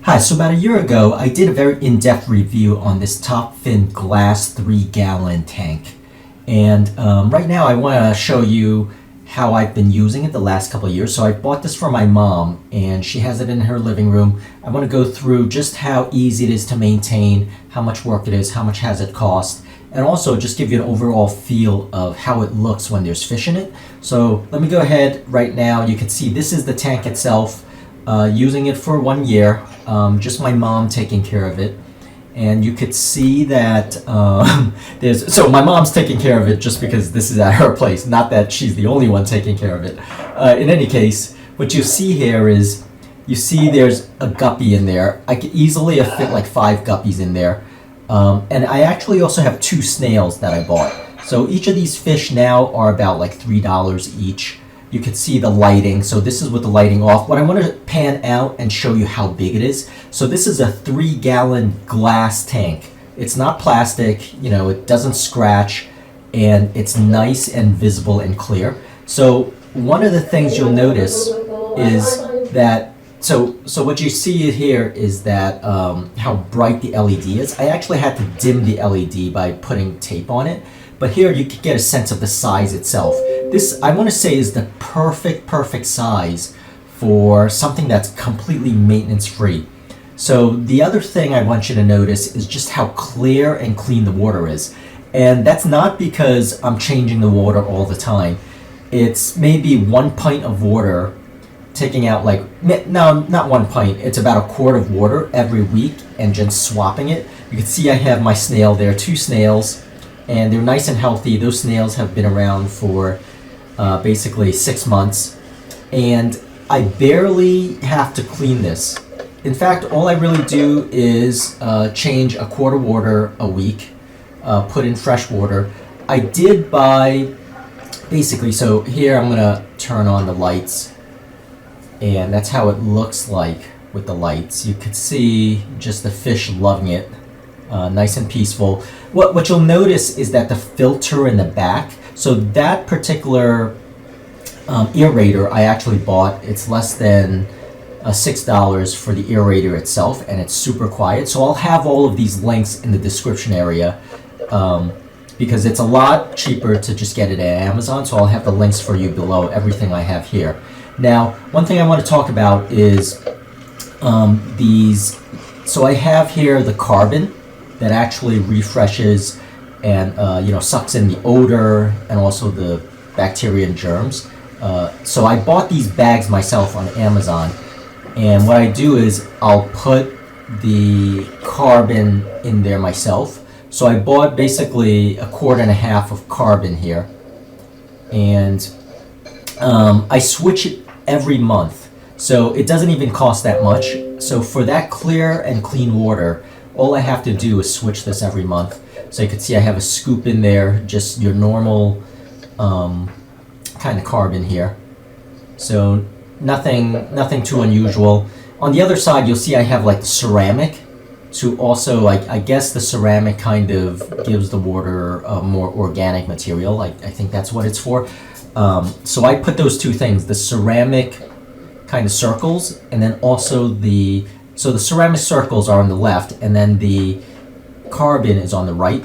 Hi, so about a year ago, I did a very in-depth review on this top fin glass 3-gallon tank. And right now I want to show you how I've been using it the last couple of years. So I bought this for my mom and she has it in her living room. I want to go through just how easy it is to maintain, how much work it is, how much has it cost, and also just give you an overall feel of how it looks when there's fish in it. So let me go ahead right now. You can see this is the tank itself. Using it for 1 year, just my mom taking care of it. And you could see that so my mom's taking care of it just because this is at her place, not that she's the only one taking care of it. In any case, what you see here is, you see there's a guppy in there. I could easily have fit like 5 guppies in there. And I actually also have 2 snails that I bought. So each of these fish now are about like $3 each. You can see the lighting. So this is with the lighting off. What I want to pan out and show you how big it is. So this is a 3-gallon glass tank. It's not plastic, you know, it doesn't scratch, and it's nice and visible and clear. So one of the things you'll notice is that, so what you see here is that how bright the LED is. I actually had to dim the LED by putting tape on it. But here you can get a sense of the size itself. This, I want to say, is the perfect size for something that's completely maintenance free. So the other thing I want you to notice is just how clear and clean the water is. And that's not because I'm changing the water all the time. It's maybe 1 pint of water taking out, like, no, not 1 pint. It's about a quart of water every week and just swapping it. You can see I have my snail there, 2 snails. And they're nice and healthy. Those snails have been around for basically 6 months. And I barely have to clean this. In fact, all I really do is change a quart of water a week, put in fresh water. I did buy, basically, so here I'm gonna turn on the lights. And that's how it looks like with the lights. You could see just the fish loving it. Nice and peaceful. What you'll notice is that the filter in the back, so that particular aerator I actually bought, it's less than $6 for the aerator itself, and it's super quiet. So I'll have all of these links in the description area because it's a lot cheaper to just get it at Amazon. So I'll have the links for you below everything I have here. Now, one thing I want to talk about is these. So I have here the carbon that actually refreshes and sucks in the odor and also the bacteria and germs. So I bought these bags myself on Amazon, and what I do is I'll put the carbon in there myself. So I bought basically a quart and a half of carbon here, and I switch it every month. So it doesn't even cost that much. So for that clear and clean water, all I have to do is switch this every month. So you can see I have a scoop in there, just your normal kind of carbon here. So nothing too unusual. On the other side, you'll see I have like the ceramic to also, like, I guess the ceramic kind of gives the water a more organic material. I think that's what it's for. So I put those 2 things, the ceramic kind of circles, and then also so the ceramic circles are on the left, and then the carbon is on the right.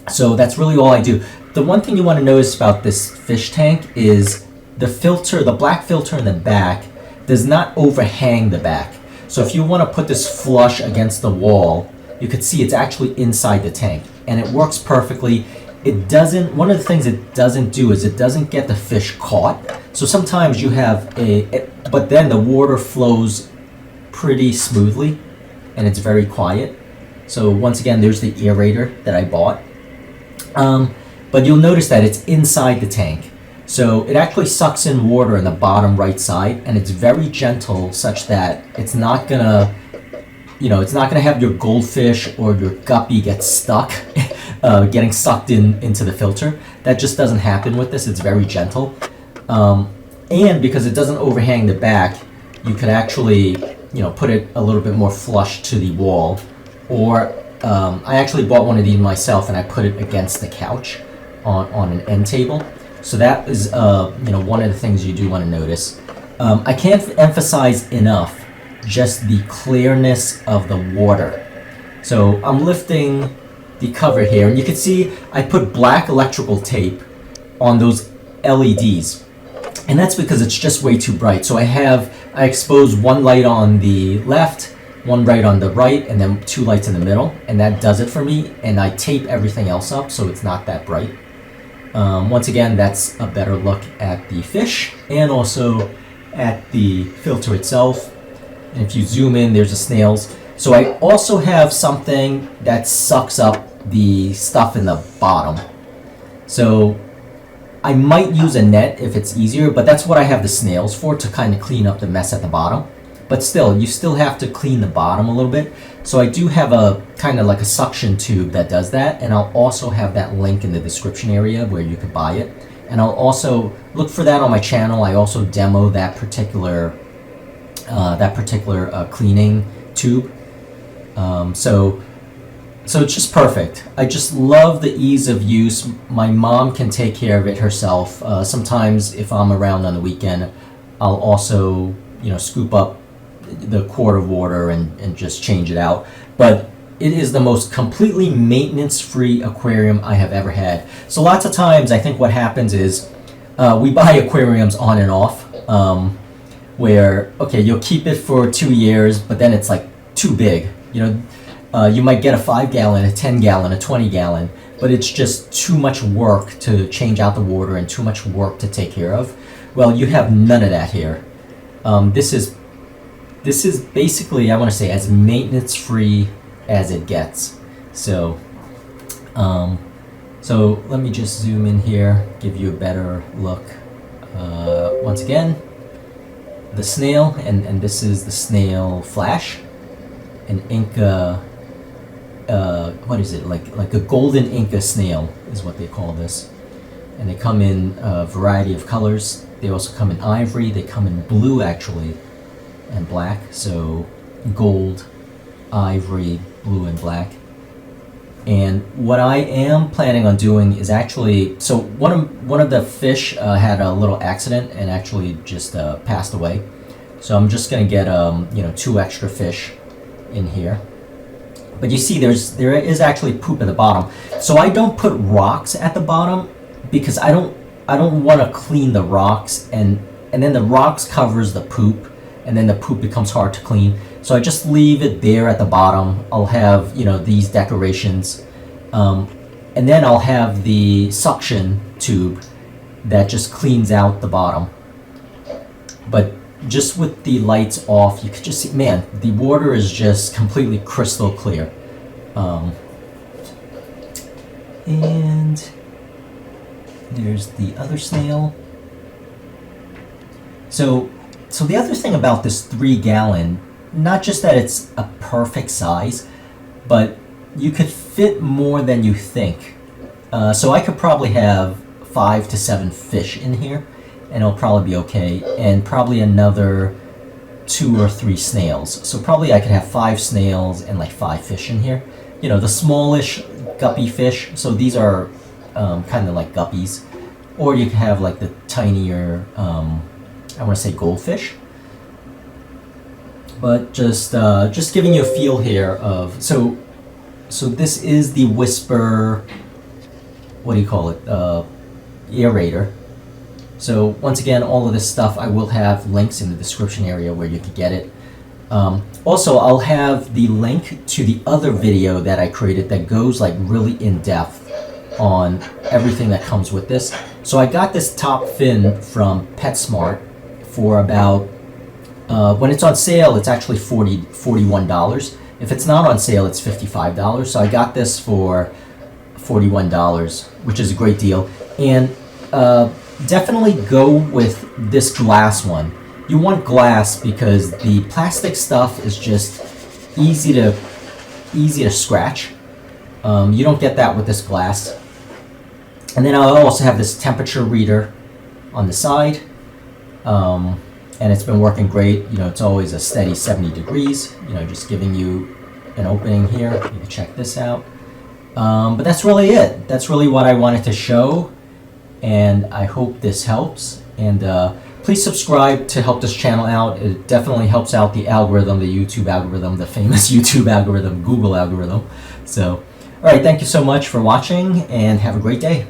So that's really all I do. The one thing you want to notice about this fish tank is the filter, the black filter in the back, does not overhang the back. So if you want to put this flush against the wall, you can see it's actually inside the tank, and it works perfectly. It doesn't, one of the things it doesn't do is it doesn't get the fish caught. So sometimes you have but then the water flows pretty smoothly and it's very quiet. So once again, there's the aerator that I bought. But you'll notice that it's inside the tank. So it actually sucks in water in the bottom right side, and it's very gentle such that it's not gonna, it's not gonna have your goldfish or your guppy get stuck, getting sucked into the filter. That just doesn't happen with this. It's very gentle. And because it doesn't overhang the back, you could actually, put it a little bit more flush to the wall. Or I actually bought one of these myself, and I put it against the couch on an end table. So that is, one of the things you do want to notice. I can't emphasize enough just the clearness of the water. So I'm lifting the cover here, and you can see I put black electrical tape on those LEDs, and that's because it's just way too bright. So I expose one light on the left, one light on the right, and then two lights in the middle, and that does it for me. And I tape everything else up so it's not that bright. Once again, that's a better look at the fish and also at the filter itself. And if you zoom in, there's the snails. So I also have something that sucks up the stuff in the bottom. So I might use a net if it's easier, but that's what I have the snails for, to kind of clean up the mess at the bottom. But still, you still have to clean the bottom a little bit. So I do have a kind of like a suction tube that does that, and I'll also have that link in the description area where you could buy it. And I'll also look for that on my channel. I also demo that particular cleaning tube. So it's just perfect. I just love the ease of use. My mom can take care of it herself. Sometimes if I'm around on the weekend, I'll also, scoop up the quart of water and just change it out. But it is the most completely maintenance-free aquarium I have ever had. So lots of times I think what happens is we buy aquariums on and off, where, okay, you'll keep it for 2 years, but then it's like too big. You might get a 5-gallon, a 10-gallon, a 20-gallon, but it's just too much work to change out the water and too much work to take care of. Well, you have none of that here. This is basically, I want to say, as maintenance-free as it gets. So let me just zoom in here, give you a better look. Once again, the snail, and this is the snail flash, an Inca. What is it, like a golden Inca snail is what they call this, and they come in a variety of colors. They also come in ivory, they come in blue actually, and black. So gold, ivory, blue, and black. And what I am planning on doing is actually, so one of the fish had a little accident and actually just passed away. So I'm just gonna get 2 extra fish in here. But you see, there is actually poop at the bottom. So I don't put rocks at the bottom because I don't want to clean the rocks, and then the rocks covers the poop, and then the poop becomes hard to clean. So I just leave it there at the bottom. I'll have these decorations, and then I'll have the suction tube that just cleans out the bottom. But just with the lights off, you could just see, man, the water is just completely crystal clear. And there's the other snail. So the other thing about this 3-gallon, not just that it's a perfect size, but you could fit more than you think. So I could probably have 5 to 7 fish in here, and it'll probably be okay, and probably another 2 or 3 snails. So probably I could have 5 snails and like 5 fish in here. The smallish guppy fish. So these are kind of like guppies, or you could have like the tinier, I want to say goldfish. But just giving you a feel here of so this is the Whisper. What do you call it? Aerator. So once again, all of this stuff, I will have links in the description area where you can get it. Also, I'll have the link to the other video that I created that goes like really in depth on everything that comes with this. So I got this top fin from PetSmart for about, when it's on sale, it's actually $41. If it's not on sale, it's $55. So I got this for $41, which is a great deal. And definitely go with this glass one. You want glass because the plastic stuff is just easy to scratch. You don't get that with this glass. And then I'll also have this temperature reader on the side, and it's been working great. It's always a steady 70 degrees. Just giving you an opening here. You can check this out. But that's really it. That's really what I wanted to show, and I hope this helps. And please subscribe to help this channel out. It definitely helps out the algorithm, the YouTube algorithm, the famous YouTube algorithm, Google algorithm. So, all right, thank you so much for watching and have a great day.